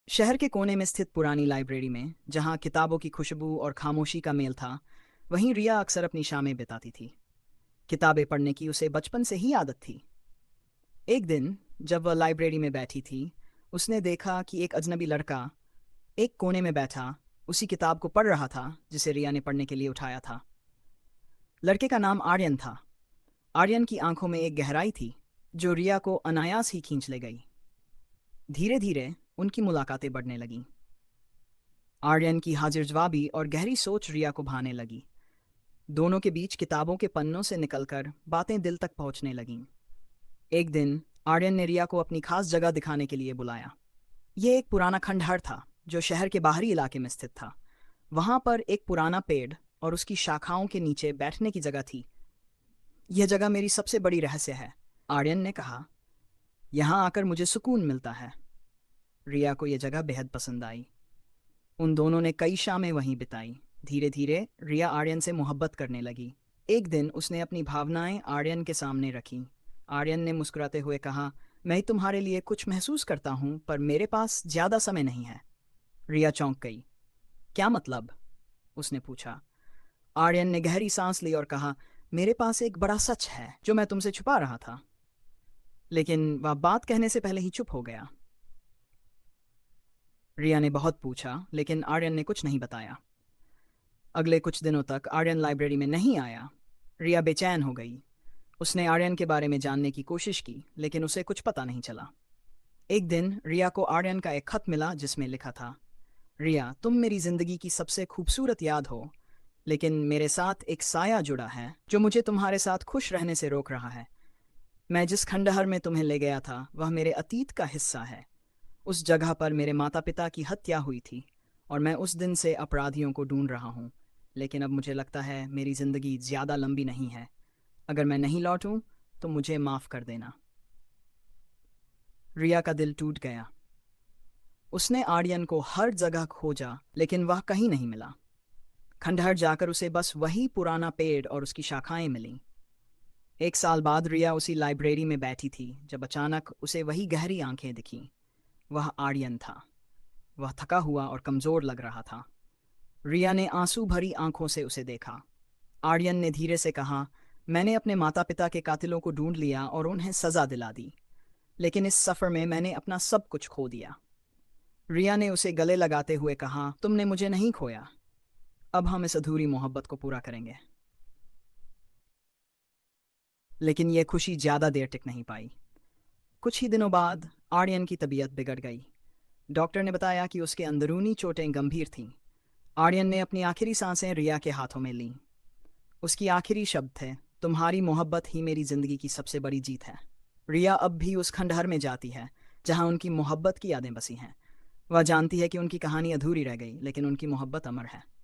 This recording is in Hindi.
शहर के कोने में स्थित पुरानी लाइब्रेरी में, जहाँ किताबों की खुशबू और खामोशी का मेल था, वहीं रिया अक्सर अपनी शामें बिताती थी। किताबें पढ़ने की उसे बचपन से ही आदत थी। एक दिन जब वह लाइब्रेरी में बैठी थी, उसने देखा कि एक अजनबी लड़का एक कोने में बैठा उसी किताब को पढ़ रहा था जिसे रिया ने पढ़ने के लिए उठाया था। लड़के का नाम आर्यन था। आर्यन की आंखों में एक गहराई थी जो रिया को अनायास ही खींच ले गई। धीरे धीरे उनकी मुलाकातें बढ़ने लगीं। आर्यन की हाजिर जवाबी और गहरी सोच रिया को भाने लगी। दोनों के बीच किताबों के पन्नों से निकलकर बातें दिल तक पहुंचने लगीं। एक दिन आर्यन ने रिया को अपनी खास जगह दिखाने के लिए बुलाया। यह एक पुराना खंडहर था जो शहर के बाहरी इलाके में स्थित था। वहां पर एक पुराना पेड़ और उसकी शाखाओं के नीचे बैठने की जगह थी। यह जगह मेरी सबसे बड़ी रहस्य है, आर्यन ने कहा। यहाँ आकर मुझे सुकून मिलता है। रिया को यह जगह बेहद पसंद आई। उन दोनों ने कई शामें वहीं बिताई। धीरे धीरे रिया आर्यन से मोहब्बत करने लगी। एक दिन उसने अपनी भावनाएं आर्यन के सामने रखीं। आर्यन ने मुस्कुराते हुए कहा, मैं तुम्हारे लिए कुछ महसूस करता हूं, पर मेरे पास ज्यादा समय नहीं है। रिया चौंक गई। क्या मतलब? उसने पूछा। आर्यन ने गहरी सांस ली और कहा, मेरे पास एक बड़ा सच है जो मैं तुमसे छुपा रहा था। लेकिन वह बात कहने से पहले ही चुप हो गया। रिया ने बहुत पूछा, लेकिन आर्यन ने कुछ नहीं बताया। अगले कुछ दिनों तक आर्यन लाइब्रेरी में नहीं आया। रिया बेचैन हो गई। उसने आर्यन के बारे में जानने की कोशिश की, लेकिन उसे कुछ पता नहीं चला। एक दिन रिया को आर्यन का एक खत मिला जिसमें लिखा था, रिया, तुम मेरी जिंदगी की सबसे खूबसूरत याद हो, लेकिन मेरे साथ एक साया जुड़ा है जो मुझे तुम्हारे साथ खुश रहने से रोक रहा है। मैं जिस खंडहर में तुम्हें ले गया था वह मेरे अतीत का हिस्सा है। उस जगह पर मेरे माता पिता की हत्या हुई थी और मैं उस दिन से अपराधियों को ढूंढ रहा हूँ। लेकिन अब मुझे लगता है मेरी जिंदगी ज्यादा लंबी नहीं है। अगर मैं नहीं लौटूं तो मुझे माफ कर देना। रिया का दिल टूट गया। उसने आर्यन को हर जगह खोजा, लेकिन वह कहीं नहीं मिला। खंडहर जाकर उसे बस वही पुराना पेड़ और उसकी शाखाएं मिलीं। एक साल बाद रिया उसी लाइब्रेरी में बैठी थी जब अचानक उसे वही गहरी आंखें दिखीं। वह आर्यन था। वह थका हुआ और कमजोर लग रहा था। रिया ने आंसू भरी आंखों से उसे देखा। आर्यन ने धीरे से कहा, मैंने अपने माता पिता के कातिलों को ढूंढ लिया और उन्हें सजा दिला दी, लेकिन इस सफर में मैंने अपना सब कुछ खो दिया। रिया ने उसे गले लगाते हुए कहा, तुमने मुझे नहीं खोया। अब हम इस अधूरी मोहब्बत को पूरा करेंगे। लेकिन यह खुशी ज्यादा देर टिक नहीं पाई। कुछ ही दिनों बाद आर्यन की तबीयत बिगड़ गई। डॉक्टर ने बताया कि उसके अंदरूनी चोटें गंभीर थीं। आर्यन ने अपनी आखिरी सांसें रिया के हाथों में लीं। उसकी आखिरी शब्द थे, तुम्हारी मोहब्बत ही मेरी जिंदगी की सबसे बड़ी जीत है। रिया अब भी उस खंडहर में जाती है जहां उनकी मोहब्बत की यादें बसी हैं। वह जानती है कि उनकी कहानी अधूरी रह गई, लेकिन उनकी मोहब्बत अमर है।